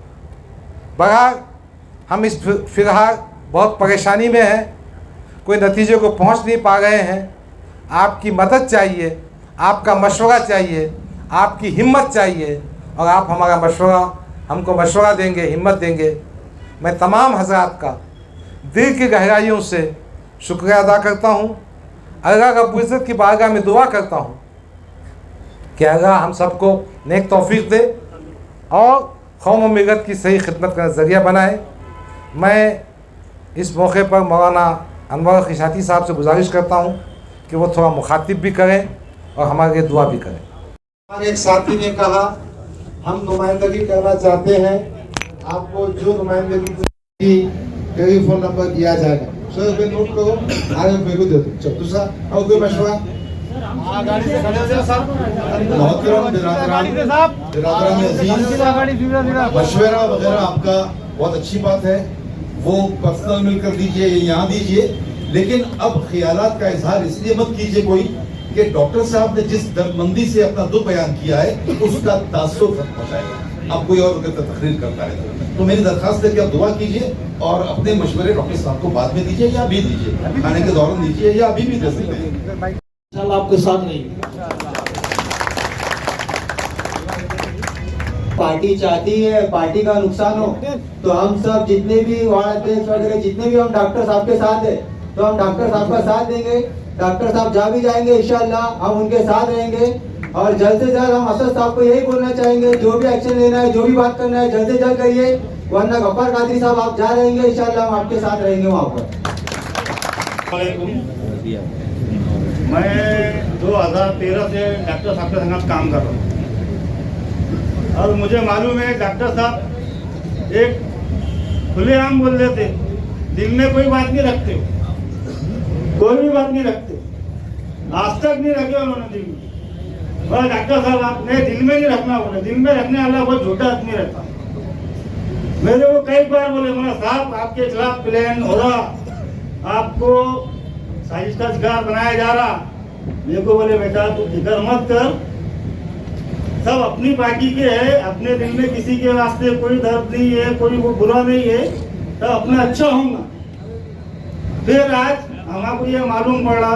बहरहाल हम इस फिलहाल बहुत परेशानी में हैं, कोई नतीजे को पहुंच नहीं पा रहे हैं। आपकी मदद चाहिए, आपका मशवरा चाहिए, आपकी हिम्मत चाहिए, और आप हमारा मशवरा, हमको मशवरा देंगे, हिम्मत देंगे। मैं तमाम हज़रात का दिल की गहराइयों से शुक्रिया अदा करता हूँ। अल्लाह रब्बुल इज़्ज़त की बारगाह में दुआ करता हूँ कि अल्लाह हम सबको नेक तौफीक दे और कौम व मिलत की सही खिदमत का ज़रिया बनाए। मैं इस मौके पर मौलाना अनवर इशाती साहब से गुजारिश करता हूँ कि वो थोड़ा मुखातिब भी करें और हमारे लिए दुआ भी करें। हमारे एक साथी ने कहा हम नुमाइंदगी करना चाहते हैं, आपको जो नुमाइंदगी की टेलीफोन नंबर दिया जाएगा, सर नोट करो, आगे मेरे को दे दो। चलो दूसरा और कोई मशवरा? मशवरा वगैरह आपका बहुत अच्छी बात है, वो पर्सनल मिलकर दीजिए, यहाँ दीजिए, लेकिन अब ख्यालात का इजहार इसलिए मत कीजिए कोई कि डॉक्टर साहब ने जिस दर्दमंदी से अपना दुख बयान किया है उसका तासुर खत्म हो जाएगा। अब कोई और तकरीर करता है तो मेरी दरखास्त है कि आप दुआ कीजिए और अपने मशवरे डॉक्टर साहब को बाद में दीजिए या अभी दीजिए, खाने के दौरान दीजिए या अभी भी दे सकते हैं। आपके साथ नहीं, पार्टी चाहती है पार्टी का नुकसान हो, तो हम सब जितने भी वार्ड अध्यक्ष वगैरह जितने भी हम डॉक्टर साहब के साथ है, तो हम डॉक्टर साहब का साथ देंगे। डॉक्टर साहब जहाँ भी जाएंगे इंशाल्लाह हम उनके साथ रहेंगे, और जल्द से जल्द हम असद साहब को यही बोलना चाहेंगे, जो भी एक्शन लेना है, जो भी बात करना है, जल्द से जल्द करिए, वरना गफ्फार कादरी साहब आप जा रहेंगे इंशाल्लाह, हम आपके साथ रहेंगे वहाँ पर। मैं 2013 से डॉक्टर साहब के संग काम कर रहा हूँ, और मुझे मालूम है डॉक्टर साहब एक खुलेआम बोल देते, दिल में कोई बात नहीं रखते, कोई भी बात नहीं रखते, आज तक नहीं रखे उन्होंने दिल में। और डॉक्टर साहब आपने दिल में नहीं रखना बोले, दिल में रखने वाला बहुत झूठा आदमी रहता। मेरे को कई बार बोले बोला साहब आपके खिलाफ प्लान हो रहा, आपको साजिश का शिकार बनाया जा रहा। मेरे को बोले बेटा तू फिक्र मत कर, सब अपनी पार्टी के है, अपने दिल में किसी के वास्ते कोई दर्द नहीं है, कोई वो बुरा नहीं है, सब अपना अच्छा होगा। फिर आज हमको ये मालूम पड़ा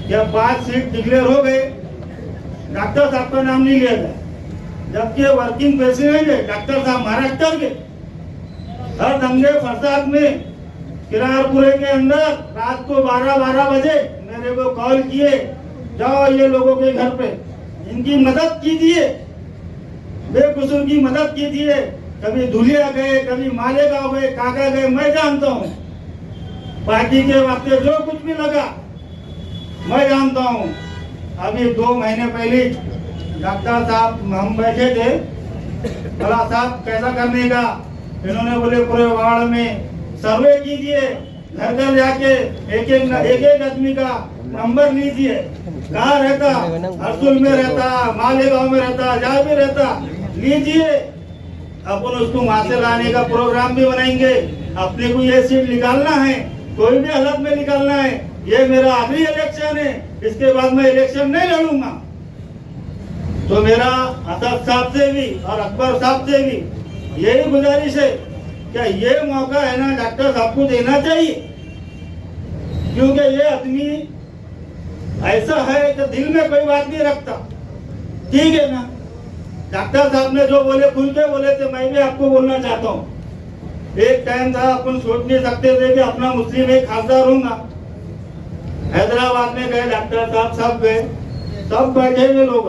कि 5 सीट डिक्लेयर हो गए, डॉक्टर साहब का नाम नहीं लिया गया, जबकि वर्किंग प्रेसिडेंट है डॉक्टर साहब महाराष्ट्र के। हर दंगे फसाद में किरारपुरे के अंदर रात को 12 बजे मेरे को कॉल किए, जाओ ये लोगों के घर पे इनकी मदद कीजिए, बेकसूर की मदद कीजिए। कभी धुलिया गए, कभी मालेगांव गए, काका गए, मैं जानता हूँ। पार्टी के वास्ते जो कुछ भी लगा मैं जानता हूँ। अभी 2 महीने पहले डॉक्टर साहब हम बैठे थे, बोला साहब कैसा करने का, इन्होंने बोले पूरे वार्ड में सर्वे कीजिए, घर घर जाके एक आदमी का नंबर लीजिए, कहाँ रहता, हरसुल में रहता, मालेगांव में रहता, जहाँ भी रहता लीजिए, अपन उसको वहां से लाने का प्रोग्राम भी बनाएंगे। अपने को ये सीट निकालना है, कोई भी हालत में निकालना है। ये मेरा आखिरी इलेक्शन है, इसके बाद मैं इलेक्शन नहीं लड़ूंगा। तो मेरा असद साहब से भी और अकबर साहब से भी यही गुजारिश है कि ये मौका है ना डॉक्टर साहब को देना चाहिए, क्योंकि ये आदमी ऐसा है कि दिल में कोई बात नहीं रखता। ठीक है ना, डॉक्टर साहब ने जो बोले खुल के बोले थे, मैं भी आपको बोलना चाहता हूँ। एक टाइम था अपन सोच नहीं सकते थे कि अपना मुस्लिम एक खासदार होगा। हैदराबाद में गए डॉक्टर साहब, सब गए, सब बैठे हुए लोग।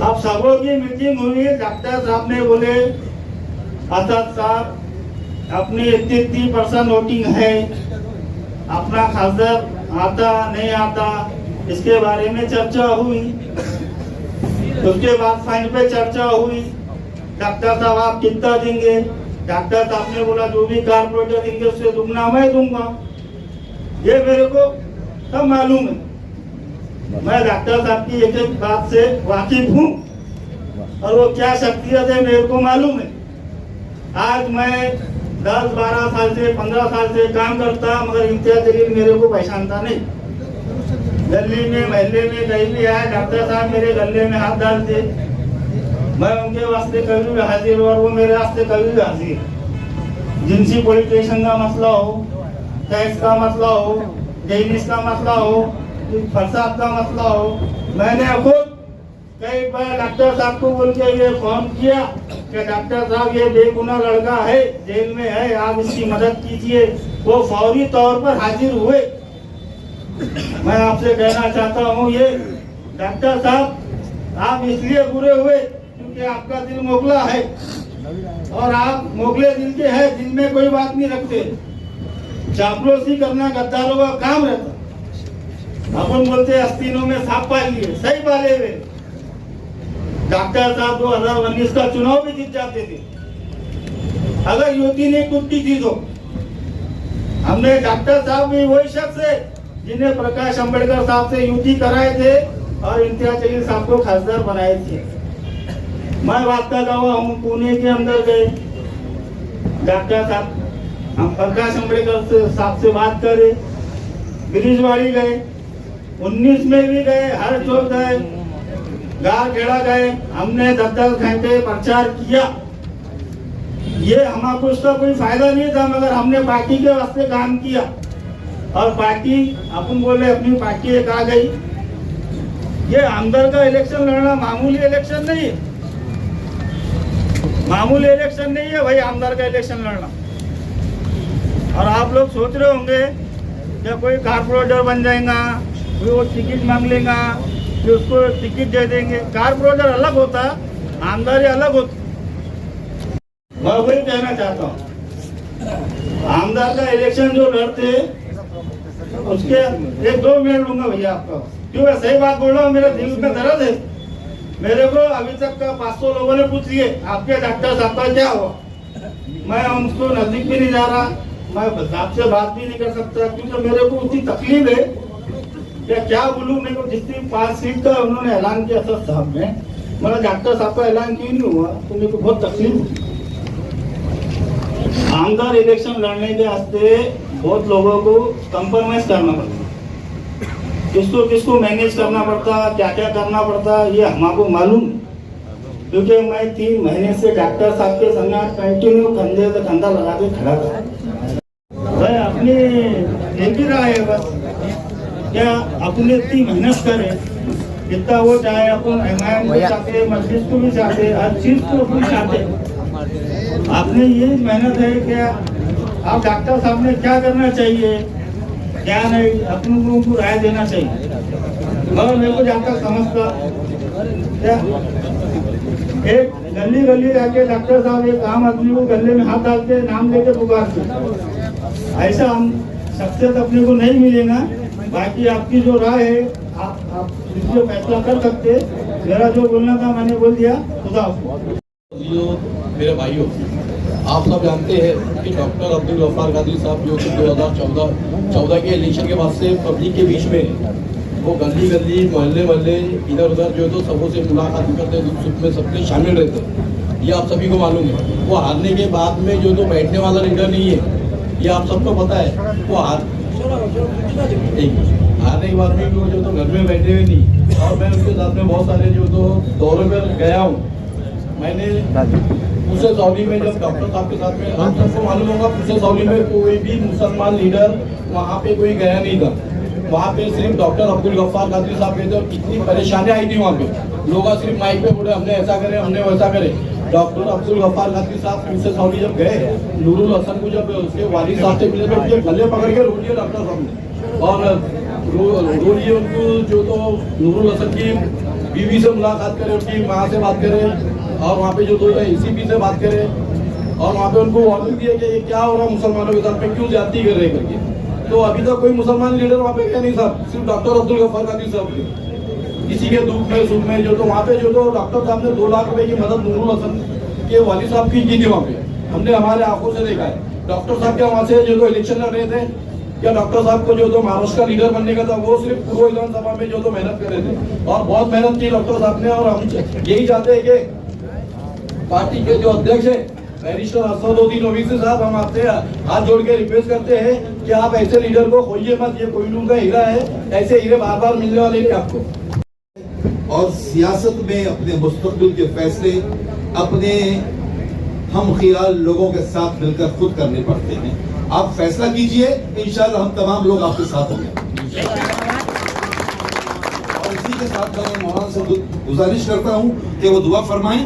अब सबों की मीटिंग हुई, डॉक्टर साहब ने बोले असद साहब अपनी इतनी % वोटिंग है, अपना खासदार आता नहीं आता इसके बारे में चर्चा हुई। उसके बाद फाइन पे चर्चा हुई, डॉक्टर साहब आप कितना देंगे? डॉक्टर साहब ने बोला जो भी कारपोरेटर देंगे उससे दुगना मैं दूंगा। ये मेरे को सब मालूम है, मैं डॉक्टर साहब की एक एक बात से वाकिफ हूँ और वो क्या शख्सियत है मेरे को मालूम है। आज मैं 10-12 साल से 15 साल से काम करता, मगर इम्तियाज जलील मेरे को पहचानता नहीं। गली में महल्ले में कहीं भी आया, डॉक्टर साहब मेरे गले में हाथ डालते, मैं उनके वास्ते कभी भी हाजिर और वो मेरे वास्ते कभी भी हाजिर। जिनसी पॉलिटिशियन का मसला हो, टैक्स का मसला हो, डेनिस का मसला हो, फसाद का मसला हो, मैंने खुद कई बार डॉक्टर साहब को बोल के ये फोन किया कि डॉक्टर साहब ये बेगुनाह लड़का है, जेल में है, आप इसकी मदद कीजिए। वो फौरी तौर पर हाजिर हुए। मैं आपसे कहना चाहता हूँ ये डॉक्टर साहब आप इसलिए बुरे हुए क्योंकि आपका दिल मोगला है और आप मोगले दिल के हैं, दिल में कोई बात नहीं रखते। चापलूसी करना गद्दारों का काम रहता। अपन बोलते अस्तीनों में सांप पाल लिए, सही पाले हुए। डॉक्टर साहब 2019 का चुनाव भी जीत जाते थे अगर युति नहीं कूदती थी तो। हमने डॉक्टर साहब भी वही शख्स है जिन्हें प्रकाश अंबेडकर साहब से युति कराए थे और इम्तियाज जलील साहब को खासदार बनाए थे। मैं बात कर रहा हूँ, हम पुणे के अंदर गए, डॉक्टर साहब हम प्रकाश अंबेडकर साहब से बात करे, ब्रिजवाड़ी गए, 19 में भी गए, हर चौक गए, गांव खेड़ा गए, हमने 10-10 घंटे प्रचार किया। ये हमारे उसका कोई फायदा नहीं था, मगर हमने पार्टी के वास्ते काम किया और पार्टी अपन बोले अपनी पार्टी एक आ गई। ये आमदार का इलेक्शन लड़ना मामूली इलेक्शन नहीं है, मामूली इलेक्शन नहीं है भाई आमदार का इलेक्शन लड़ना। और आप लोग सोच रहे होंगे कि कोई कारपोरेटर बन जाएगा, कोई वो टिकट मांग लेगा, फिर उसको टिकट दे देंगे। कारपोरेटर अलग होता, आमदारी अलग होती। मैं वही कहना चाहता हूँ, आमदार का इलेक्शन जो लड़ते उसके 1-2 मिनट लूंगा भैया आपका, क्यों मैं सही बात बोल रहा हूँ, मेरे दिल में दर्द है। मेरे को अभी तक का 500 लोगों ने पूछ लिए आपके डॉक्टर साहब का क्या हुआ। मैं उनको नजदीक भी नहीं जा रहा, मैं आपसे बात भी नहीं कर सकता, क्योंकि मेरे को उतनी तकलीफ है कि क्या बोलूँ। मेरे को जितनी 5 सीट का उन्होंने ऐलान किया सर साहब ने, मेरा डॉक्टर साहब का ऐलान क्यों नहीं हुआ, तो मेरे को बहुत तकलीफ हुई। आमदार इलेक्शन लड़ने के वास्ते बहुत लोगों को कंप्रोमाइज करना पड़ता, किसको किसको मैनेज करना पड़ता, क्या क्या करना पड़ता, ये हमको मालूम है। क्योंकि मैं 3 महीने से डॉक्टर साहब के संग कंटिन्यू कंधे से कंधा लगा के खड़ा था। भाई अपनी एक ही राय है बस, क्या अपने इतनी मेहनत करे, जितना वो चाहे, अपन एमआईएम को चाहते, मजलिस को भी चाहते, हर चीज को भी चाहते। आपने ये मेहनत है क्या, आप डॉक्टर साहब ने क्या करना चाहिए, क्या नहीं, अपने लोगों को राय देना चाहिए। मगर मेरे को जहाँ तक समझता क्या, एक गली गली जाके डॉक्टर साहब एक आम आदमी को गले में हाथ डाल के नाम लेके पुकारते, ऐसा हम शख्सियत अपने को नहीं मिलेगा। बाकी आपकी जो राय है आप इसलिए फैसला कर सकते। मेरा जो बोलना था मैंने बोल दिया। खुदा मेरे भाइयों, आप सब जानते हैं कि डॉक्टर अब्दुल गफ्फार कादरी साहब जो कि 2014 के इलेक्शन के बाद से पब्लिक के बीच में वो गली गली मोहल्ले मोहल्ले इधर उधर जो तो सबों से मुलाकात करते, दुख सुख में सबसे शामिल रहते। ये आप सभी को मालूम है। वो हारने के बाद में जो तो बैठने वाला लीडर नहीं है, ये आप सबको पता है। वो हारने के बाद में जो तो घर में बैठे हुए नहीं। और मैं उनके साथ में बहुत सारे जो तो दौरे पर गया हूँ। मैंने पूसे सऊदी में जब डॉक्टर साहब के साथ में, आप सबको मालूम होगा पूसे सऊदी में कोई भी मुसलमान लीडर वहाँ पे कोई गया नहीं था। वहाँ पे सिर्फ डॉक्टर अब्दुल गफ्फार कादरी साहब गए थे और कितनी परेशानियाँ आई थी वहाँ पे। लोग सिर्फ माइक पे बोले हमने ऐसा करे हमने वैसा करे। डॉक्टर अब्दुल गफ्फार कादरी साहब पूसे सऊदी जब गए, नूरुल हसन को जब उसके वालिद साहब से मिले तो उनके गले पकड़ के रो लिया डॉक्टर साहब ने। और रो लिए उनको जो तो नूरुल हसन की बीवी से मुलाकात करे, उनकी माँ से बात करे और वहाँ पे जो तो ACP से बात करे और वहाँ पे उनको वार्निंग दिया कि ये क्या हो रहा है मुसलमानों के साथ में, क्यों ज्यादती कर रहे करके। तो अभी तक कोई मुसलमान लीडर वहाँ पे गया नहीं साहब, सिर्फ डॉक्टर अब्दुल गफ्फार कादरी साहब थे। किसी के दुख में सुख में जो तो वहाँ पे जो तो डॉक्टर साहब ने 2 लाख रुपए की मदद नूरुल हसन के वालिद साहब की थी। वहाँ पे हमने हमारे आंखों से देखा है। डॉक्टर साहब क्या वहाँ से जो तो इलेक्शन लड़ रहे थे, क्या डॉक्टर साहब को जो तो महाराष्ट्र का लीडर बनने का था, वो सिर्फ पूर्व विधानसभा में जो तो मेहनत कर रहे थे और बहुत मेहनत की डॉक्टर साहब ने। और हम यही चाहते हैं कि पार्टी के जो अध्यक्ष है बैरिस्टर असदुद्दीन ओवैसी साहब, हम आपसे हाथ जोड़ के रिक्वेस्ट करते हैं कि आप ऐसे लीडर को खोइए मत। ये कोहिनूर का हीरा है, ऐसे हीरे बार बार मिलने वाले नहीं आपको। और सियासत में अपने मुस्तकबिल के फैसले अपने हम ख्याल लोगों के साथ मिलकर खुद करने पड़ते हैं। आप फैसला कीजिए, इंशाल्लाह हम तमाम लोग आपके साथ होंगे। और इसी के साथ मैं मौलाना से गुजारिश करता हूं कि वो दुआ फरमाएं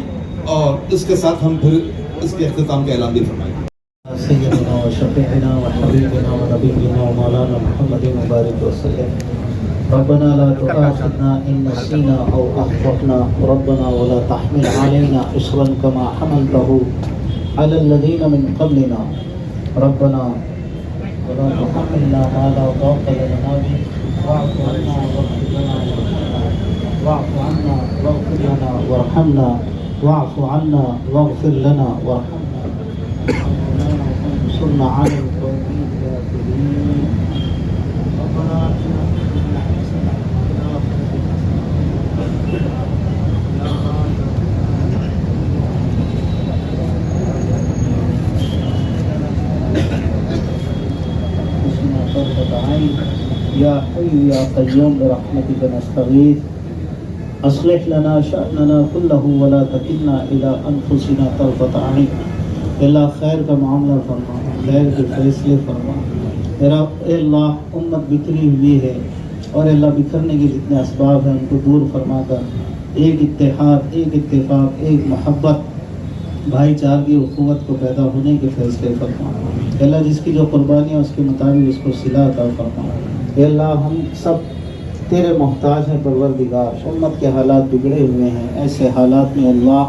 और इसके साथ हम फिर इसके इख्तिताम का ऐलान भी फरमाएं। सय्यदना व शफीअना व हबीबना व नबीना व मौलाना मुहम्मदिन मुबारक वसल्लम। रब्बना ला तुआखिज़ना इन नसीना औ अख़्तअना रब्बना व ला तहमिल अलैना इस्रन कमा हमलतहु अलल लज़ीना मिन क़ब्लिना रब्बना व ला तुहम्मिलना मा ला ताक़त लना बिही वाअफ़ु अन्ना वग़फ़िर लना वरहमना वाअफ़ु अन्ना वग़फ़िर लना वरहमना वंsurna 'alal qawmil kafirin। रब्बना आतिना फिद दुनिया हसनह व फ़िल आखिरति या हय्यु या क़य्यूम बिरहमतिका नस्तगीथ अस्लिह लना शअनना कुल्लहु व ला तकिलना इला अनफुसिना तरफ़त ऐन। अल्लाह खैर का मामला फरमा, खैर के फैसले फरमा। मेरा अल्लाह उम्मत बिखरी हुई है और अल्लाह बिखरने के जितने असबाब हैं उनको दूर फरमाकर एक इत्तेहाद, एक इत्तेफाक, एक मोहब्बत, भाईचारगी उख़ुवत को पैदा होने के फैसले फरमा। अल्लाह जिसकी जो कुर्बानियाँ उसके मुताबिक उसको सिला अता फरमा। अल्लाह हम सब तेरे मोहताज हैं परवरदिगार। उम्मत के हालात बिगड़े हुए हैं, ऐसे हालात में अल्लाह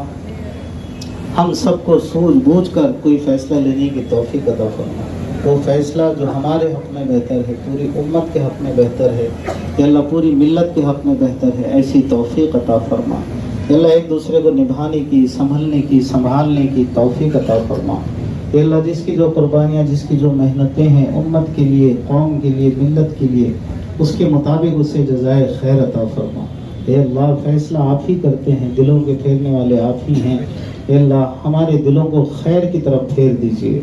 हम सबको सूझ-बूझ कर कोई फ़ैसला लेने की तौफ़ीक़ अता फरमा। वो फ़ैसला जो हमारे हक़ में बेहतर है, पूरी उम्मत के हक़ में बेहतर है, अल्लाह पूरी मिल्लत के हक़ में बेहतर है, ऐसी तौफ़ीक़ अता फरमा। अल्लाह एक दूसरे को निभाने की, संभलने की, संभालने की तौफ़ीक़ अता फरमा। अल्लाह जिसकी जो कुर्बानियाँ, जिसकी जो मेहनतें हैं उम्मत के लिए, कौम के लिए, मिल्लत के लिए, उसके मुताबिक उसे जज़ाए खैर अता फरमा। अल्लाह फ़ैसला आप ही करते हैं, दिलों के फेरने वाले आप ही हैं। अल्लाह हमारे दिलों को खैर की तरफ फेर दीजिए,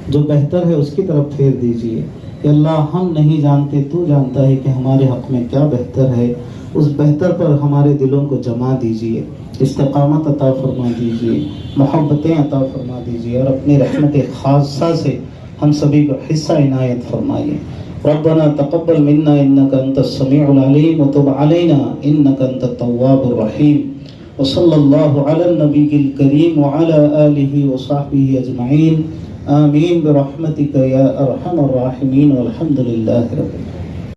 जो बेहतर है उसकी तरफ फेर दीजिए। अल्लाह हम नहीं जानते, तू जानता है कि हमारे हक़ में क्या बेहतर है। उस बेहतर पर हमारे दिलों को जमा दीजिए, इस्तिक़ामत अता फरमा दीजिए, मोहब्बतें अता फरमा दीजिए और अपनी रहमत ख़ासा से हम सभी को हिस्सा इनायत फरमाइए। रब्बना तक़ब्बल मिन्ना इन्नका अंतस समीउल अलीम व तुब अलैना इन्नका अंतत तव्वाबुर रहीम। व सल्लल्लाहु अला नबील करीम व अला आलिहि व सहबिहि अजमईन। आमीन बिरहमतिका या अरहमर राहिमीन वल्हम्दुलिल्लाहि रब्बिल आलमीन।